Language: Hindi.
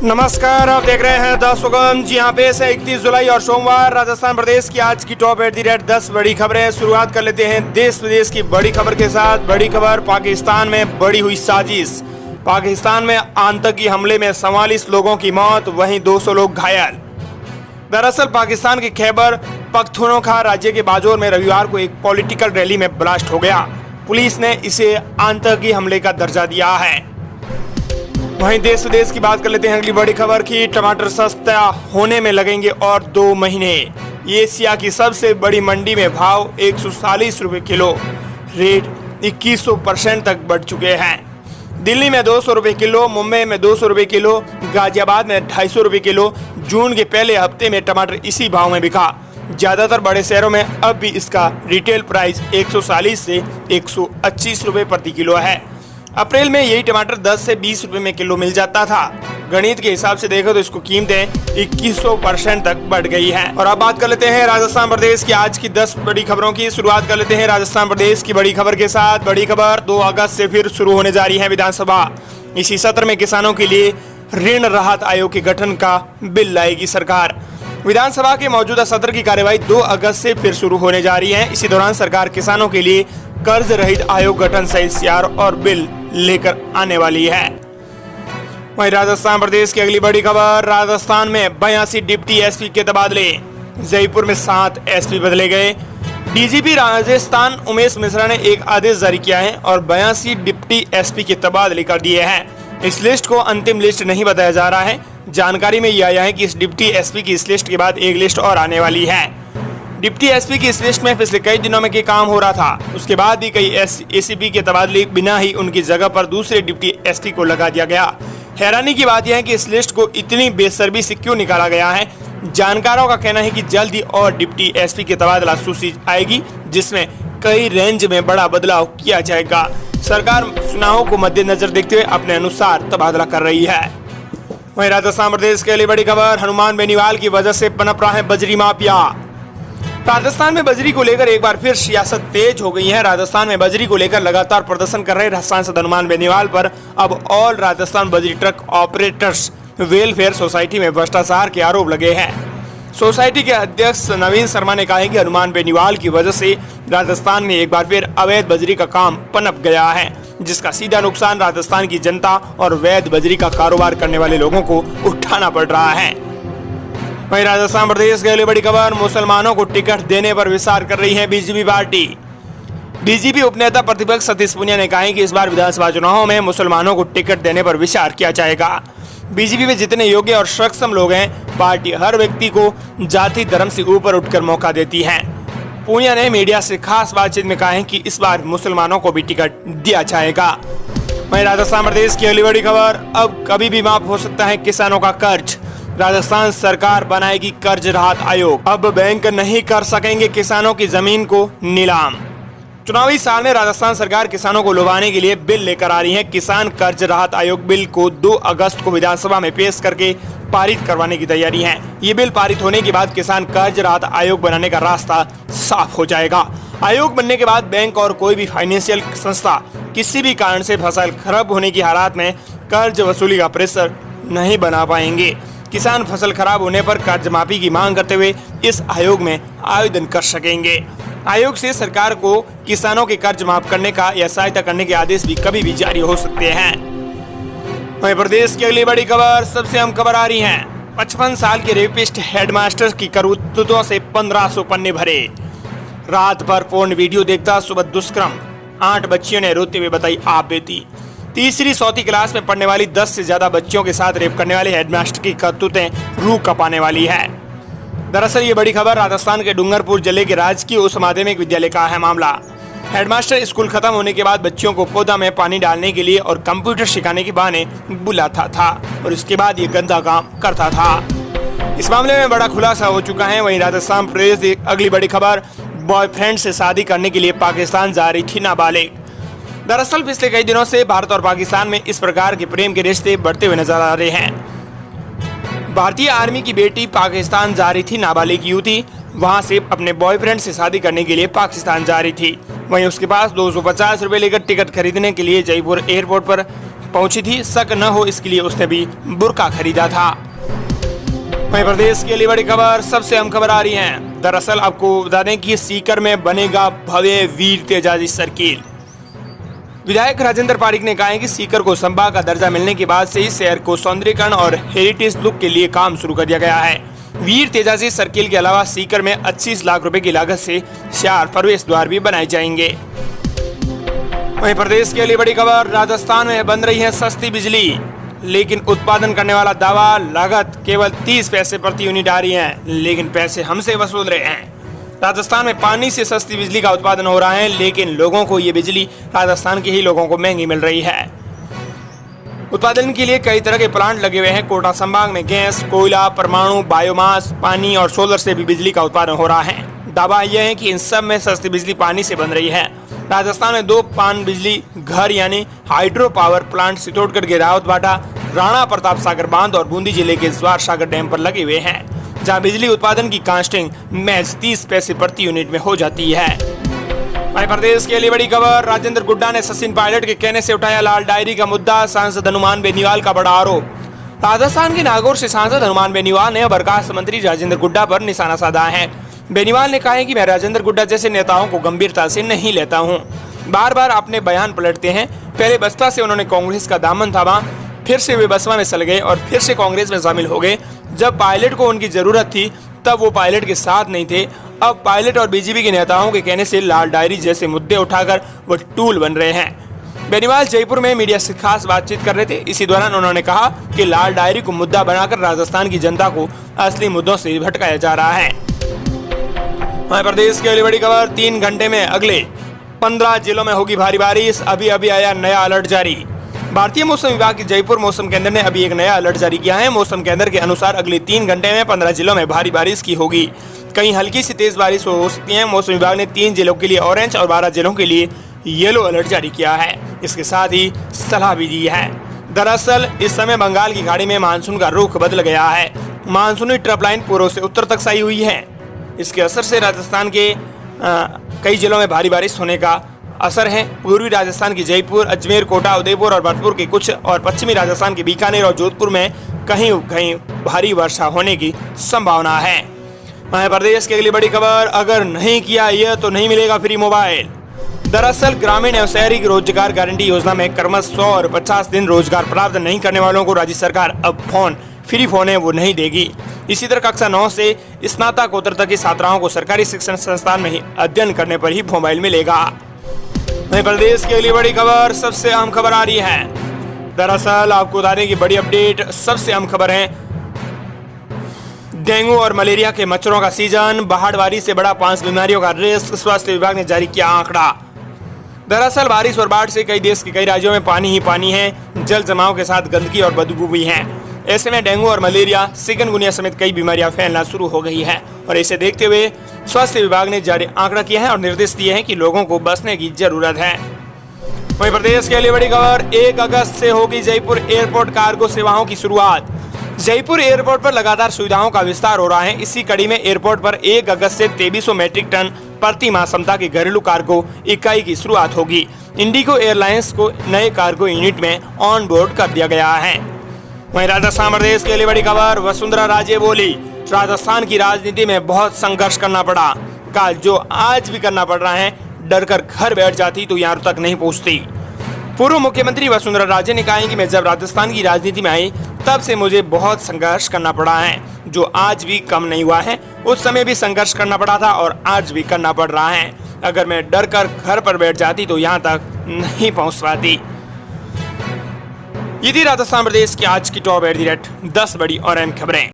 नमस्कार, आप देख रहे हैं द सुगम। जी हाँ, पेश है 31 जुलाई और सोमवार राजस्थान प्रदेश की आज की टॉप @ 10 बड़ी खबरें। शुरुआत कर लेते हैं देश विदेश की बड़ी खबर के साथ। बड़ी खबर, पाकिस्तान में बड़ी हुई साजिश। पाकिस्तान में आतंकी हमले में 44 लोगों की मौत, वहीं 200 लोग घायल। दरअसल पाकिस्तान के खैबर पख्तूनख्वा राज्य के बाजौर में रविवार को एक पॉलिटिकल रैली में ब्लास्ट हो गया। पुलिस ने इसे आतंकी हमले का दर्जा दिया है। वहीं देश विदेश की बात कर लेते हैं अगली बड़ी खबर की। टमाटर सस्ता होने में लगेंगे और 2 महीने। एशिया की सबसे बड़ी मंडी में भाव 140 रुपए किलो, रेट 2100% तक बढ़ चुके हैं। दिल्ली में 200 रुपए किलो, मुंबई में 200 रुपए किलो, गाजियाबाद में 250 रुपए किलो। जून के पहले हफ्ते में टमाटर इसी भाव में बिका। ज्यादातर बड़े शहरों में अब भी इसका रिटेल प्राइस 140 से 125 रुपए प्रति किलो है। अप्रैल में यही टमाटर 10 से 20 रुपए में किलो मिल जाता था। गणित के हिसाब से देखो तो इसको कीमतें 2100% तक बढ़ गई है। और अब बात कर लेते हैं राजस्थान प्रदेश की आज की 10 बड़ी खबरों की। शुरुआत कर लेते हैं राजस्थान प्रदेश की बड़ी खबर के साथ। बड़ी खबर, 2 अगस्त से फिर शुरू होने जा रही है विधानसभा। इसी सत्र में किसानों के लिए ऋण राहत आयोग के गठन का बिल लाएगी सरकार। विधानसभा के मौजूदा सत्र की कार्यवाही 2 अगस्त से फिर शुरू होने जा रही है। इसी दौरान सरकार किसानों के लिए कर्ज रहित आयोग गठन सहित CR और बिल लेकर आने वाली है। वहीं राजस्थान प्रदेश की अगली बड़ी खबर, राजस्थान में 82 डिप्टी SP के तबादले। जयपुर में 7 SP बदले गए। DGP राजस्थान उमेश मिश्रा ने एक आदेश जारी किया है और 82 डिप्टी SP के तबादले कर दिए हैं। इस लिस्ट को अंतिम लिस्ट नहीं बताया जा रहा है। जानकारी में यह आया है कि इस डिप्टी SP की इस लिस्ट के बाद एक लिस्ट और आने वाली है। डिप्टी SP की इस लिस्ट में पिछले कई दिनों में काम हो रहा था। उसके बाद भी कई ACP के तबादले बिना ही उनकी जगह पर दूसरे डिप्टी SP को लगा दिया गया। हैरानी की बात यह है कि इस लिस्ट को इतनी बेसब्री से क्यों निकाला गया है। जानकारों का कहना है कि जल्द ही और डिप्टी SP की तबादला सूची आएगी, जिसमें कई रेंज में बड़ा बदलाव किया जाएगा। सरकार चुनावों को मद्देनजर देखते हुए अपने अनुसार तबादला कर रही है। वहीं राजस्थान प्रदेश के लिए बड़ी खबर, हनुमान बेनीवाल की वजह से पनप रहा है बजरी माफिया। राजस्थान में बजरी को लेकर एक बार फिर सियासत तेज हो गई है। राजस्थान में बजरी को लेकर लगातार प्रदर्शन कर रहे सांसद हनुमान बेनीवाल पर अब ऑल राजस्थान बजरी ट्रक ऑपरेटर्स वेलफेयर सोसाइटी में भ्रष्टाचार के आरोप लगे हैं। सोसाइटी के अध्यक्ष नवीन शर्मा ने कहा है कि हनुमान बेनीवाल की वजह से राजस्थान में एक बार फिर अवैध बजरी का काम पनप गया है, जिसका सीधा नुकसान राजस्थान की जनता और वैध बजरी का कारोबार करने वाले लोगों को उठाना पड़ रहा है। वहीं राजस्थान प्रदेश की अगली बड़ी खबर, मुसलमानों को टिकट देने पर विचार कर रही है BJP पार्टी। BJP उपनेता प्रतिपक्ष सतीश पूनिया ने कहा है कि इस बार विधानसभा चुनावों में मुसलमानों को टिकट देने पर विचार किया जाएगा। BJP में जितने योग्य और सक्षम लोग हैं, पार्टी हर व्यक्ति को जाति धर्म से ऊपर उठकर मौका देती है। पूनिया ने मीडिया से खास बातचीत में कहा है कि इस बार मुसलमानों को भी टिकट दिया जाएगा। वहीं राजस्थान प्रदेश की अगली बड़ी खबर, अब कभी भी माफ हो सकता है किसानों का कर्ज। राजस्थान सरकार बनाएगी कर्ज राहत आयोग। अब बैंक नहीं कर सकेंगे किसानों की जमीन को नीलाम। चुनावी साल में राजस्थान सरकार किसानों को लुभाने के लिए बिल लेकर आ रही है। किसान कर्ज राहत आयोग बिल को 2 अगस्त को विधानसभा में पेश करके पारित करवाने की तैयारी है। ये बिल पारित होने के बाद किसान कर्ज राहत आयोग बनाने का रास्ता साफ हो जाएगा। आयोग बनने के बाद बैंक और कोई भी फाइनेंशियल संस्था किसी भी कारण से फसल खराब होने की हालात में कर्ज वसूली का प्रेशर नहीं बना पाएंगे। किसान फसल खराब होने पर कर्ज माफी की मांग करते हुए इस आयोग में आवेदन कर सकेंगे। आयोग से सरकार को किसानों के कर्ज माफ करने का या सहायता करने के आदेश भी कभी भी जारी हो सकते हैं। वहीं प्रदेश की अगली बड़ी खबर, सबसे अहम खबर आ रही है। 55 साल के रेपिस्ट हेडमास्टर की करतूतों से 1500 पन्ने भरे। रात भर पोर्न वीडियो देखता सुबह दुष्कर्म, 8 बच्चियों ने रोते हुए बताई आप बेटी। तीसरी चौथी क्लास में पढ़ने वाली 10 से ज्यादा बच्चियों के साथ रेप करने वाले हेडमास्टर की करतूतें रूह कपाने वाली है। दरअसल ये बड़ी खबर राजस्थान के डूंगरपुर जिले के राजकीय उच्च माध्यमिक विद्यालय का है मामला। हेडमास्टर स्कूल खत्म होने के बाद बच्चियों को पौधा में पानी डालने के लिए और कंप्यूटर सिखाने के बहाने बुलाता था और इसके बाद ये गंदा काम करता था। इस मामले में बड़ा खुलासा हो चुका है। वहीं राजस्थान प्रदेश की अगली बड़ी खबर, बॉयफ्रेंड से शादी करने के लिए पाकिस्तान जा रही थी नाबालिग। दरअसल पिछले कई दिनों से भारत और पाकिस्तान में इस प्रकार के प्रेम के रिश्ते बढ़ते हुए नजर आ रहे हैं। भारतीय आर्मी की बेटी पाकिस्तान जा रही थी नाबालिग युवती, वहां से अपने बॉयफ्रेंड से शादी करने के लिए पाकिस्तान जा रही थी। वहीं उसके पास 250 रुपए लेकर टिकट खरीदने के लिए जयपुर एयरपोर्ट पर पहुंची थी, शक न हो इसके लिए उसने भी बुर्का खरीदा था। वहीं प्रदेश के लिए बड़ी खबर, सबसे अहम खबर आ रही है। दरअसल आपको बता दें कि सीकर में बनेगा भव्य वीर तेजाजी सर्किल। विधायक राजेंद्र पारीक ने कहा है कि सीकर को संभाग का दर्जा मिलने के बाद से ही शहर को सौंदर्यीकरण और हेरिटेज लुक के लिए काम शुरू कर दिया गया है। वीर तेजाजी सर्किल के अलावा सीकर में 25 लाख रुपए की लागत से 4 प्रवेश द्वार भी बनाए जाएंगे। वहीं प्रदेश के लिए बड़ी खबर, राजस्थान में बन रही है सस्ती बिजली, लेकिन उत्पादन करने वाला दावा लागत केवल 30 पैसे प्रति यूनिट आ रही है, लेकिन पैसे हमसे वसूल रहे हैं। राजस्थान में पानी से सस्ती बिजली का उत्पादन हो रहा है, लेकिन लोगों को ये बिजली राजस्थान के ही लोगों को महंगी मिल रही है। उत्पादन के लिए कई तरह के प्लांट लगे हुए हैं। कोटा संभाग में गैस, कोयला, परमाणु, बायोमास, पानी और सोलर से भी बिजली का उत्पादन हो रहा है। दावा यह है कि इन सब में सस्ती बिजली पानी से बन रही है। राजस्थान में 2 पान बिजली घर यानी हाइड्रो पावर प्लांट चित्तौड़गढ़ के रावतबाटा, राणा प्रताप सागर बांध और बूंदी जिले के ज्वार सागर डैम पर लगे हुए हैं, जहां बिजली उत्पादन की कास्टिंग महज 30 पैसे प्रति यूनिट में हो जाती है। वहीं प्रदेश के लिए बड़ी खबर, राजेंद्र गुड्डा ने सचिन पायलट के कहने से उठाया लाल डायरी का मुद्दा, सांसद हनुमान बेनीवाल का बड़ा आरोप। राजस्थान के नागौर से सांसद हनुमान बेनीवाल ने बर्खास्त मंत्री राजेंद्र गुड्डा पर निशाना साधा है। बेनीवाल ने कहा है कि मैं राजेंद्र गुड्डा जैसे नेताओं को गंभीरता से नहीं लेता हूं। बार बार अपने बयान पलटते हैं। पहले बसपा से उन्होंने कांग्रेस का दामन थामा, फिर से वे बसपा में चल गए और फिर से कांग्रेस में शामिल हो गए। जब पायलट को उनकी जरूरत थी तब वो पायलट के साथ नहीं थे। अब पायलट और बीजेपी के नेताओं के कहने से लाल डायरी जैसे मुद्दे उठाकर वो टूल बन रहे हैं। बेनीवाल जयपुर में मीडिया से खास बातचीत कर रहे थे। इसी दौरान उन्होंने कहा कि लाल डायरी को मुद्दा बनाकर राजस्थान की जनता को असली मुद्दों से भटकाया जा रहा है। मध्य प्रदेश की बड़ी खबर, 3 घंटे में अगले 15 जिलों में होगी भारी बारिश। अभी आया नया अलर्ट जारी। भारतीय मौसम विभाग के जयपुर मौसम केंद्र ने अभी एक नया अलर्ट जारी किया है। मौसम केंद्र के अनुसार अगले 3 घंटे में 15 जिलों में भारी बारिश की होगी। कहीं हल्की से तेज बारिश हो सकती है। मौसम विभाग ने 3 जिलों के लिए ऑरेंज और 12 जिलों के लिए येलो अलर्ट जारी किया है। इसके साथ ही सलाह भी दी है। दरअसल इस समय बंगाल की खाड़ी में मानसून का रुख बदल गया है। मानसूनी ट्रफ लाइन पूर्व से उत्तर तक सही हुई है। इसके असर से राजस्थान के कई जिलों में भारी बारिश होने का असर है। पूर्वी राजस्थान की जयपुर, अजमेर, कोटा, उदयपुर और भरतपुर के कुछ और पश्चिमी राजस्थान के बीकानेर और जोधपुर में कहीं कहीं भारी वर्षा होने की संभावना है। मध्य प्रदेश की अगली बड़ी खबर, अगर नहीं किया यह तो नहीं मिलेगा फ्री मोबाइल। दरअसल ग्रामीण एवं शहरी रोजगार गारंटी योजना में क्रमश 100 और 50 दिन रोजगार प्राप्त नहीं करने वालों को राज्य सरकार अब फ्री फोन है वो नहीं देगी। इसी तरह कक्षा 9 से स्नातकोत्तर तक की छात्राओं को सरकारी शिक्षण संस्थान में ही अध्ययन करने पर ही मोबाइल मिलेगा। मध्य प्रदेश के लिए बड़ी खबर, सबसे अहम खबर आ रही है। दरअसल आपको बता दें कि बड़ी अपडेट, सबसे अहम खबर है डेंगू और मलेरिया के मच्छरों का सीजन, बाढ़ से बड़ा 5 बीमारियों का रिस्क, स्वास्थ्य विभाग ने जारी किया आंकड़ा। दरअसल बारिश और बाढ़ से देश के कई राज्यों में पानी ही पानी है। जल जमाव के साथ गंदगी और बदबू भी है। ऐसे में डेंगू और मलेरिया, चिकनगुनिया समेत कई बीमारियां फैलना शुरू हो गई है और इसे देखते हुए स्वास्थ्य विभाग ने जारी आंकड़ा किया है और निर्देश दिए हैं कि लोगों को बचने की जरूरत है। वहीं प्रदेश के लिए बड़ी खबर, 1 अगस्त से होगी जयपुर एयरपोर्ट कार्गो सेवाओं की शुरुआत। जयपुर एयरपोर्ट पर लगातार सुविधाओं का विस्तार हो रहा है। इसी कड़ी में एयरपोर्ट पर 1 अगस्त से 2300 मैट्रिक टन प्रति माह क्षमता की घरेलू कार्गो इकाई की शुरुआत होगी। इंडिगो एयरलाइंस को नए कार्गो यूनिट में ऑन बोर्ड कर दिया गया है। वहीं राजस्थान प्रदेश के लिए बड़ी खबर, वसुंधरा राजे बोली, राजस्थान की राजनीति में बहुत संघर्ष करना पड़ा। का जो आज भी करना पड़ रहा है, डर कर घर बैठ जाती तो यहाँ तक नहीं पहुँचती। पूर्व मुख्यमंत्री वसुंधरा राजे ने कहा कि मैं जब राजस्थान की राजनीति में आई तब से मुझे बहुत संघर्ष करना पड़ा है, जो आज भी कम नहीं हुआ है। उस समय भी संघर्ष करना पड़ा था और आज भी करना पड़ रहा है। अगर मैं डर कर घर पर बैठ जाती तो यहाँ तक नहीं पहुँच पाती। ये थी राजस्थान प्रदेश की आज की टॉप 10 बड़ी और अहम खबरें।